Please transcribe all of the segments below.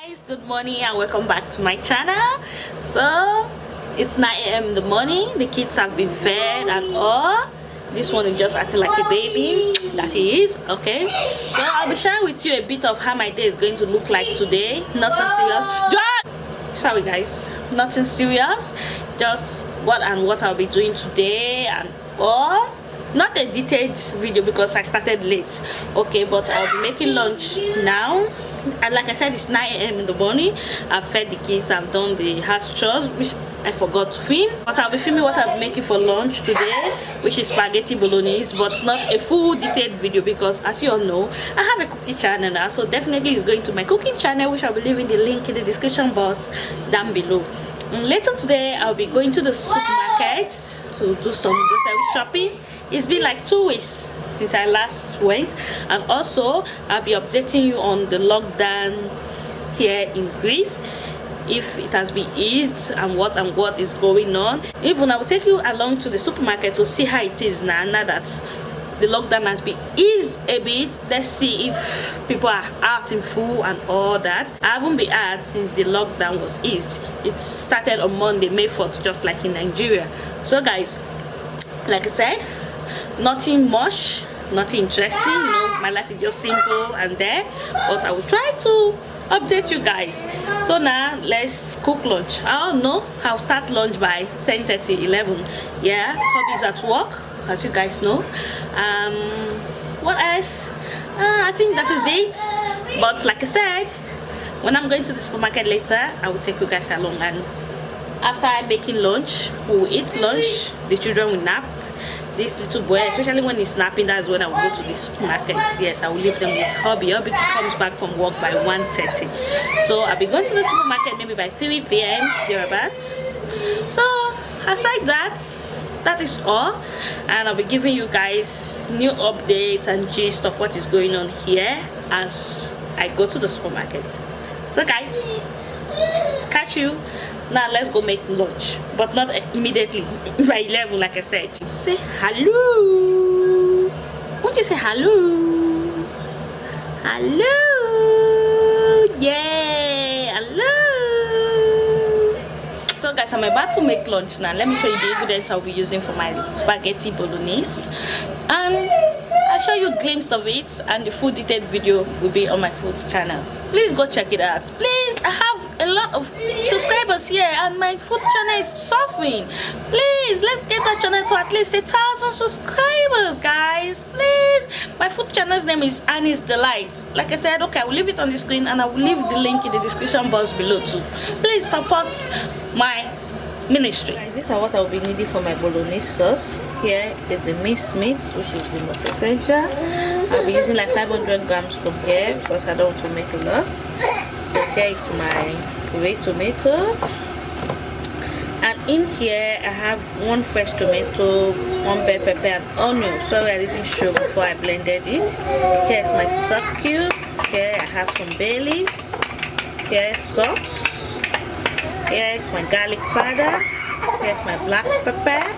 Guys, good morning and welcome back to my channel. So it's 9 a.m. in the morning. The kids have been fed and all. This one is just acting like a baby, that he is. Okay, so I'll be sharing with you a bit of how my day is going to look like today. Nothing serious. Sorry guys, nothing serious, just what I'll be doing today and all. Not a detailed video because I started late. Okay, but I'll be making lunch now. And like I said, it's 9 a.m. in the morning. I've fed the kids, I've done the house chores, which I forgot to film. But I'll be filming what I'll be making for lunch today, which is spaghetti bolognese, but not a full detailed video because, as you all know, I have a cooking channel now. So definitely it's going to my cooking channel, which I'll be leaving the link in the description box down below. And later today, I'll be going to the supermarket to do some grocery shopping. It's been like 2 weeks since I last went, and also I'll be updating you on the lockdown here in Greece, if it has been eased and what is going on. Even I will take you along to the supermarket to see how it is now that the lockdown has been eased a bit. Let's see if people are out in full and all that. I haven't been out since the lockdown was eased. It started on Monday, May 4th, just like in Nigeria. So guys, like I said, nothing much, nothing interesting, you know, my life is just simple and there, but I will try to update you guys. So now let's cook lunch. I don't know, I'll start lunch by 10:30, 11. Yeah, hubby's at work, as you guys know. What else? I think that is it. But like I said, when I'm going to the supermarket later, I will take you guys along, and after making lunch, we'll eat lunch, the children will nap. This little boy, especially when he's napping, that's when I will go to the supermarket. Yes, I will leave them with hubby. Hubby comes back from work by 1:30. So I'll be going to the supermarket maybe by 3 p.m. thereabouts. So aside that, that is all, and I'll be giving you guys new updates and gist of what is going on here as I go to the supermarket. So guys, catch you. Now let's go make lunch, but not immediately by 11 like I said. Say hello. Won't you say hello? Hello. Yeah, hello. So guys, I'm about to make lunch now. Let me show you the ingredients I'll be using for my spaghetti bolognese, and I'll show you a glimpse of it, and the full detailed video will be on my food channel. Please go check it out. Please, I have a lot of subscribers here and my food channel is suffering. Please, let's get that channel to at least 1,000 subscribers, guys. Please. My food channel's name is Annie's Delights. Like I said, okay, I will leave it on the screen and I will leave the link in the description box below too. Please support my ministry. Guys, these are what I will be needing for my bolognese sauce. Here is the minced meat, which is the most essential. I'll be using like 500 grams from here because I don't want to make a lot. So here is my pureed tomato, and in here I have 1 fresh tomato, 1 bell pepper and onion. Sorry I didn't show before I blended it. Here's my stock cube. Here I have some bay leaves. Here's salt. Here's my garlic powder. Here's my black pepper.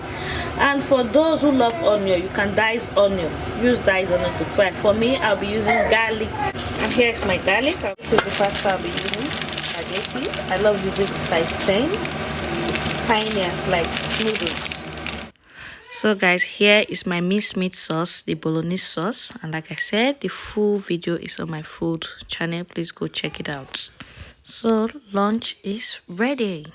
And for those who love onion, you can dice onion. Use diced onion to fry. For me, I'll be using garlic. And here's my garlic. This is the pasta I'll be using. Spaghetti. I love using the size 10. It's tiny as like noodles. So guys, here is my minced meat sauce, the bolognese sauce. And like I said, the full video is on my food channel. Please go check it out. So lunch is ready.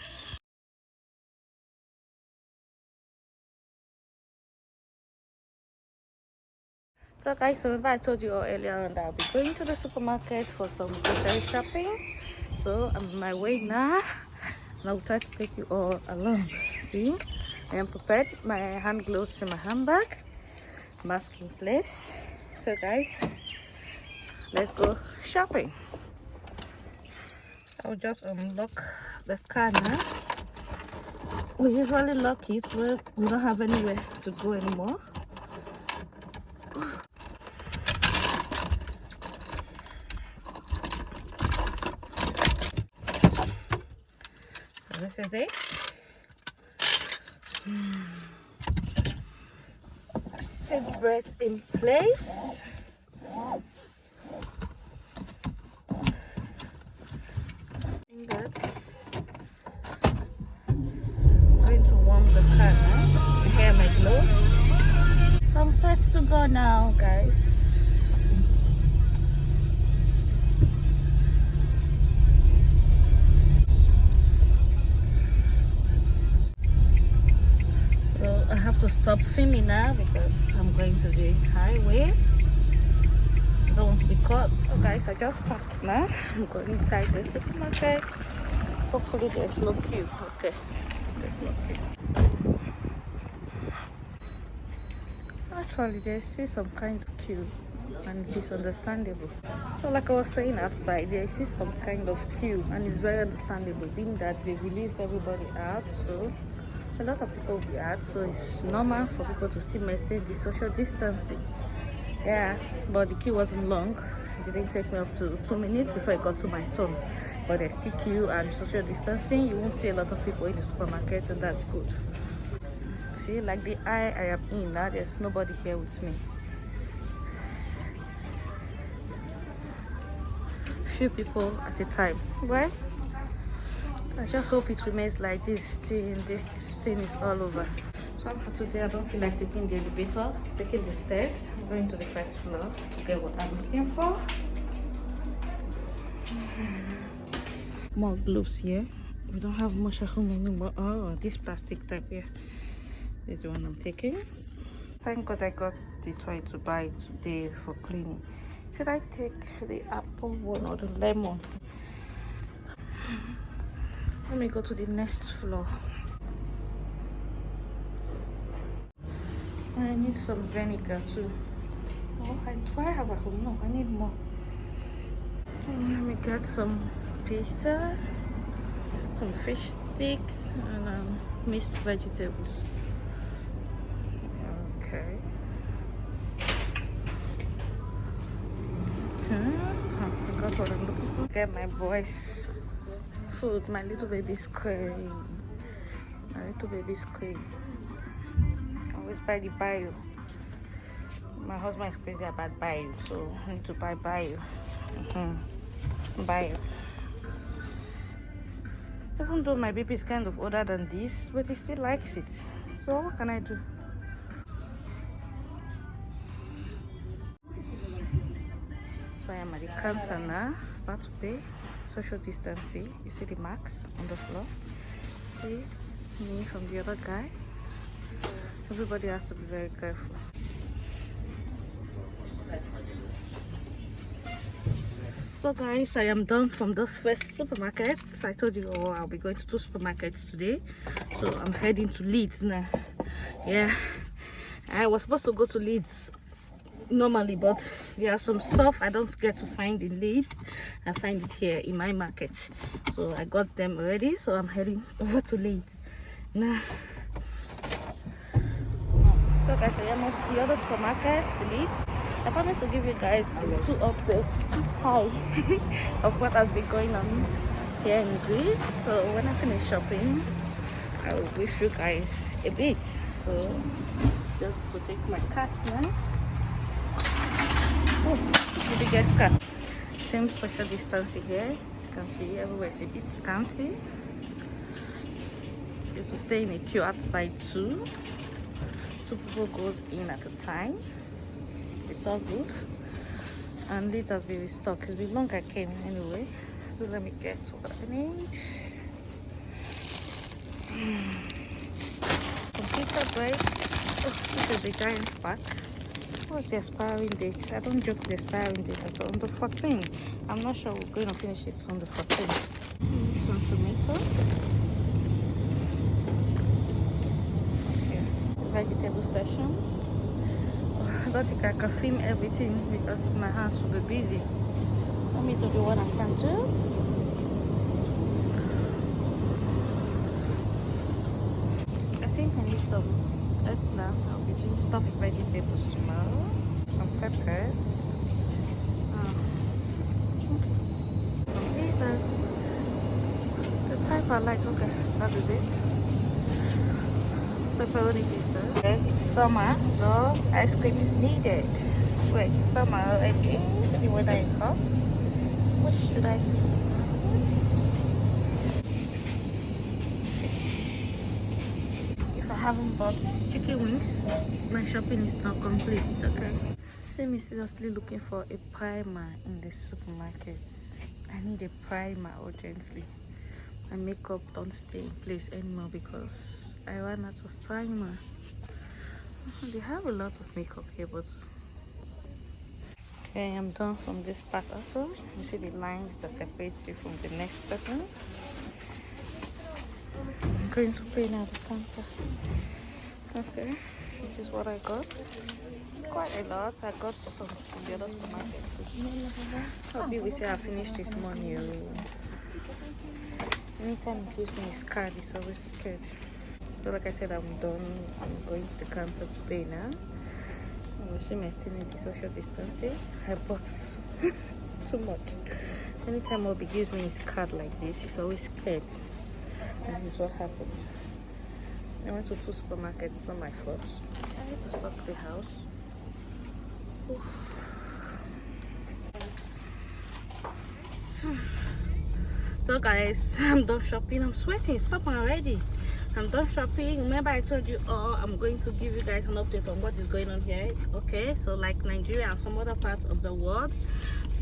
So guys, remember I told you all earlier on that I'll be going to the supermarket for some grocery shopping. So I'm on my way now, and I'll try to take you all along. See, I am prepared. My hand gloves in my handbag, mask in place. So guys, let's go shopping. I'll just unlock the car now. We usually lock it when we don't have anywhere to go anymore. This is it. Seat belts in place. Good. I'm going to warm the car now. My hair, my gloves. So I'm set to go now, guys. So I have to stop filming now because I'm going to the highway. I don't want to be caught. So guys, I just packed now. I'm going inside the supermarket. Hopefully there's no queue. Okay, there's no queue. Actually, there's still some kind of queue, and it is understandable. So like I was saying outside, there is still some kind of queue, and it's very understandable being that they released everybody out, so a lot of people will be out, so it's normal for people to still maintain the social distancing. Yeah, but the queue wasn't long. It didn't take me up to 2 minutes before I got to my turn. But there's still queue and social distancing. You won't see a lot of people in the supermarket, and that's good. See, like the eye I am in now, there's nobody here with me. Few people at a time, right? I just hope it remains like this thing is all over. So for today, I don't feel like taking the elevator, taking the stairs. I'm going to the first floor to get what I'm looking for. More gloves here. We don't have much at home anymore. Oh, this plastic type here is the one I'm taking. Thank God I got the toy to buy today for cleaning. Should I take the apple one or the lemon? Let me go to the next floor. I need some vinegar too. Oh, do I have a home? No, I need more. Let me get some pizza, some fish sticks, and mixed vegetables. Okay. I got what I'm looking for. Get my boys food. My little baby's crying. My little baby's crying. I always buy the bio. My husband is crazy about bio, so I need to buy bio. Bio. Even though my baby is kind of older than this, but he still likes it. So what can I do? So I am at the counter now, about to pay. Social distancing. You see the marks on the floor. See me from the other guy. Everybody has to be very careful. So guys, I am done from those first supermarkets. I told you I'll be going to 2 supermarkets today. So I'm heading to Leeds now. Yeah, I was supposed to go to Leeds normally, but there are some stuff I don't get to find in Leeds. I find it here in my market. So I got them already, so I'm heading over to Leeds now. So guys, I am at the other supermarket, Leeds. I promised to give you guys 2 updates of what has been going on here in Greece. So when I finish shopping, I will wish you guys a bit. So just to take my cat now. Oh, the biggest cat. Same social distancing here. You can see everywhere is a bit scanty. You have to stay in a queue outside too. 2 people goes in at a time. It's all good, and this has been restocked. It's been long I came anyway, so let me get what I need. Computer break. Oh, this is the giant pack. What's the expiring date? I don't joke the expiring date at all. On the 14th. I'm not sure we're going to finish it on the 14th. Some tomato. Okay. Vegetable section. I don't think I can film everything because my hands will be busy. Let me do the one I can do. I think I need some eggplant. I'll be doing stuffed vegetables tomorrow. Some peppers. Some pizzas. The type I like. Okay, that is it. Pepperoni pizza. Okay, it's summer, so ice cream is needed. Wait, summer already. The weather is hot. What should I do? haven't bought chicken wings. My shopping is not complete. Okay. See me seriously looking for a primer in the supermarket. I need a primer urgently. My makeup don't stay in place anymore because I ran out of primer. They have a lot of makeup here, but okay, I'm done from this part also. You see the lines that separate you from the next person. I'm going to pay now the counter. Okay, this is what I got. Quite a lot. I got some from the other supermarket too. Probably we say I finished this money. Anytime he gives me his card, it's always scared. So like I said, I'm done. I'm going to the counter to pay now. You see my thing in the social distancing. I bought too much. Anytime Obi gives me his card like this, he's always scared. And this is what happened. I went to 2 supermarkets, not my fault. I had to stock the house. Oof. So guys, I'm done shopping. I'm sweating. Stop already. I'm done shopping. Remember I told you I'm going to give you guys an update on what is going on here. Okay, so like Nigeria and some other parts of the world,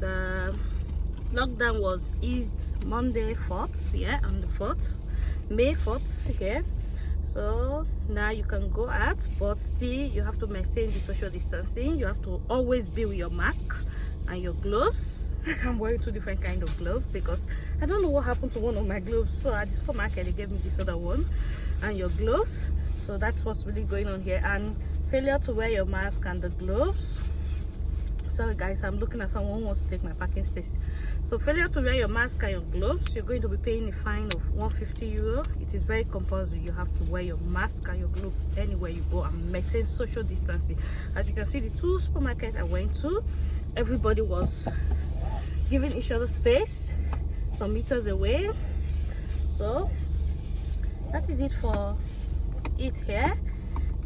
the lockdown was eased Monday 4th, yeah, on the 4th, May 4th here. So now you can go out, but still you have to maintain the social distancing. You have to always be with your mask and your gloves. I'm wearing 2 different kind of gloves because I don't know what happened to one of my gloves. So at the supermarket they gave me this other one, and your gloves. So that's what's really going on here. And failure to wear your mask and the gloves. Sorry guys, I'm looking at someone who wants to take my parking space. So failure to wear your mask and your gloves, you're going to be paying a fine of €150. It is very compulsory. You have to wear your mask and your glove anywhere you go and maintain social distancing. As you can see, the 2 supermarkets I went to, everybody was giving each other space some meters away. So that is it for it here.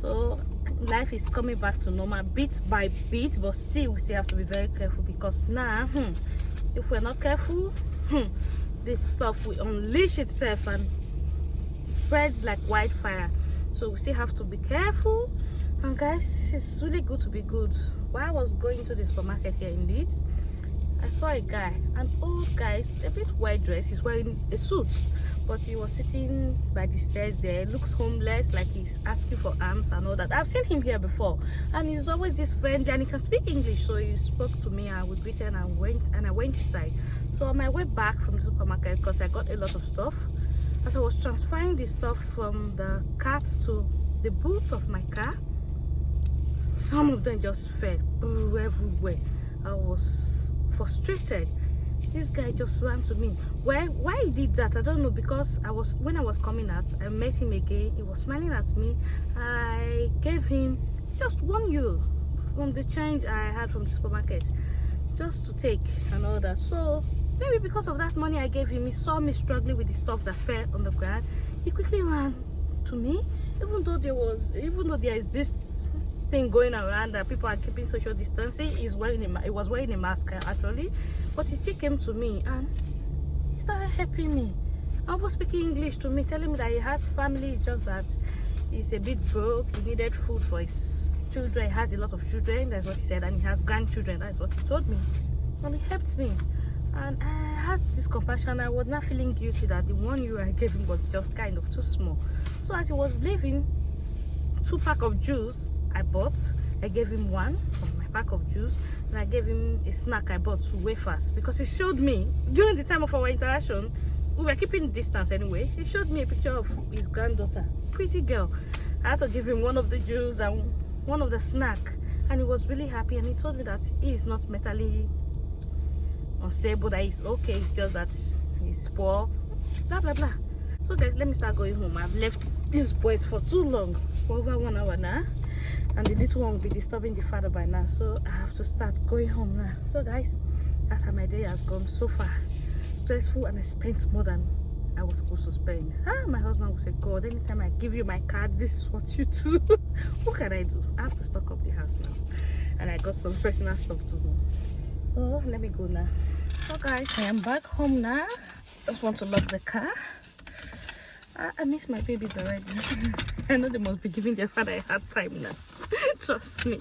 So life is coming back to normal bit by bit, but still we still have to be very careful because now if we're not careful, this stuff will unleash itself and spread like wildfire. So we still have to be careful. And guys, it's really good to be good. While I was going to the supermarket here in Leeds, I saw a guy, an old guy, a bit well dressed. He's wearing a suit, but he was sitting by the stairs there. Looks homeless, like he's asking for alms and all that. I've seen him here before, and he's always this friendly, and he can speak English. So he spoke to me, and we greeted, and I went inside. So on my way back from the supermarket, because I got a lot of stuff, as I was transferring the stuff from the cart to the boot of my car, some of them just fell everywhere. I was frustrated. This guy just ran to me. Why he did that, I don't know, because when I was coming out, I met him again. He was smiling at me. I gave him just €1 from the change I had from the supermarket, just to take and all that. So maybe because of that money I gave him, he saw me struggling with the stuff that fell on the ground. He quickly ran to me, even though there is this thing going around that people are keeping social distancing. He was wearing a mask actually, but he still came to me and he started helping me. I was speaking English to me, telling me that he has family. It's just that he's a bit broke. He needed food for his children. He has a lot of children, that's what he said, and he has grandchildren, that's what he told me. And he helped me, and I had this compassion. I was not feeling guilty that the €1 I gave him was just kind of too small. So as he was leaving, 2 packs of juice I bought, I gave him 1 from my pack of juice, and I gave him a snack. I bought 2 wafers because he showed me during the time of our interaction, we were keeping distance anyway. He showed me a picture of his granddaughter, pretty girl. I had to give him 1 of the juice and 1 of the snack, and he was really happy. And he told me that he is not mentally unstable, that he's okay, it's just that he's poor, blah blah blah. So guys, let me start going home. I've left these boys for too long, for over 1 hour now, and the little one will be disturbing the father by now, so I have to start going home now. So guys, that's how my day has gone so far. Stressful, and I spent more than I was supposed to spend. My husband will say, God, anytime I give you my card, this is what you do. What can I do? I have to stock up the house now, and I got some personal stuff to do. So let me go now. So guys, I am back home now. Just want to lock the car. I miss my babies already. I know they must be giving their father a hard time now. Trust me.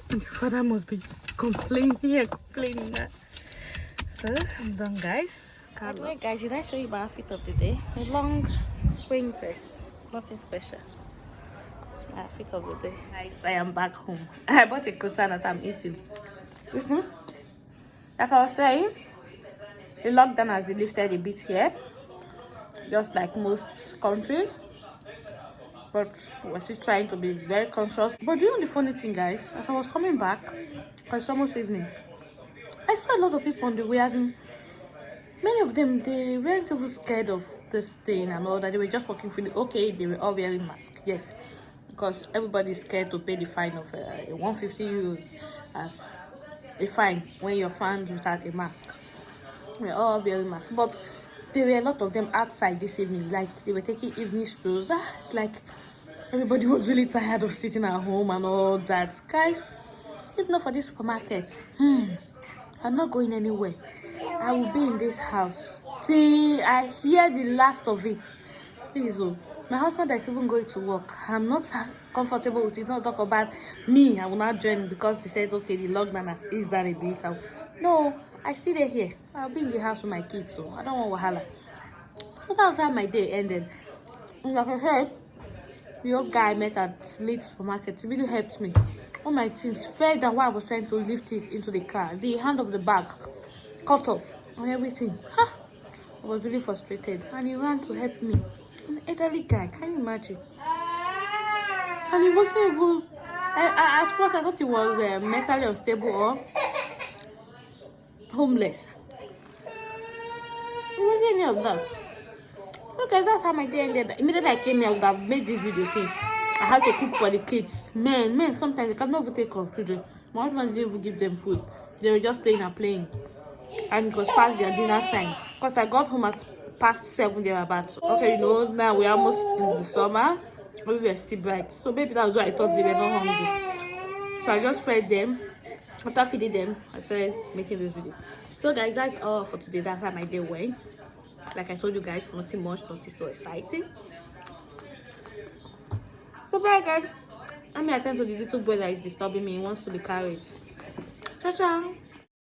And the father must be complaining now. So I'm done, guys. By the way, guys, did I show you my outfit of the day? A long spring dress. Nothing special. It's my outfit of the day. Guys, I am back home. I bought a croissant that I'm eating. Like I was saying, the lockdown has been lifted a bit here, just like most countries, but we're still trying to be very conscious. But you know the funny thing, guys, as I was coming back, because it's almost evening, I saw a lot of people on the way, as in many of them, they weren't even scared of this thing and all that. They were just walking freely. Okay, they were all wearing masks, yes, because everybody's scared to pay the fine of 150 euros as a fine when you're found without a mask. We're all wearing masks, but there were a lot of them outside this evening, like they were taking evening strolls. It's like everybody was really tired of sitting at home and all that. Guys, if not for this supermarket, I'm not going anywhere. I will be in this house till I hear the last of it. Please, my husband is even going to work. I'm not comfortable with it. Not talk about me. I will not join because they said, okay, the lockdown has eased down a bit. No, I still there here. I'll be in the house with my kids, so I don't want wahala. So that was how my day ended. And like I said, the old guy I met at Leeds supermarket really helped me. All my things fell down while I was trying to lift it into the car. The hand of the bag cut off and everything. I was really frustrated, and he ran to help me. An elderly guy, can you imagine? And he wasn't even. At first, I thought he was mentally unstable or homeless. It wasn't any of that. Okay, that's how my day ended. Immediately I came here, I would have made this video since I had to cook for the kids. Men, sometimes they cannot even take care of children. My husband didn't even give them food. They were just playing and playing. And it was past their dinner time. Because I got home at past 7 thereabouts. Okay, you know, now we're almost in the summer. We were still bright. So maybe that was why I thought they were not hungry. So I just fed them. After feeding them, I started making this video. So guys, that's all for today. That's how my day went. Like I told you guys, nothing much, nothing so exciting. So bye guys. Let me attend to the little boy that is disturbing me. He wants to be carried. Ciao, ciao.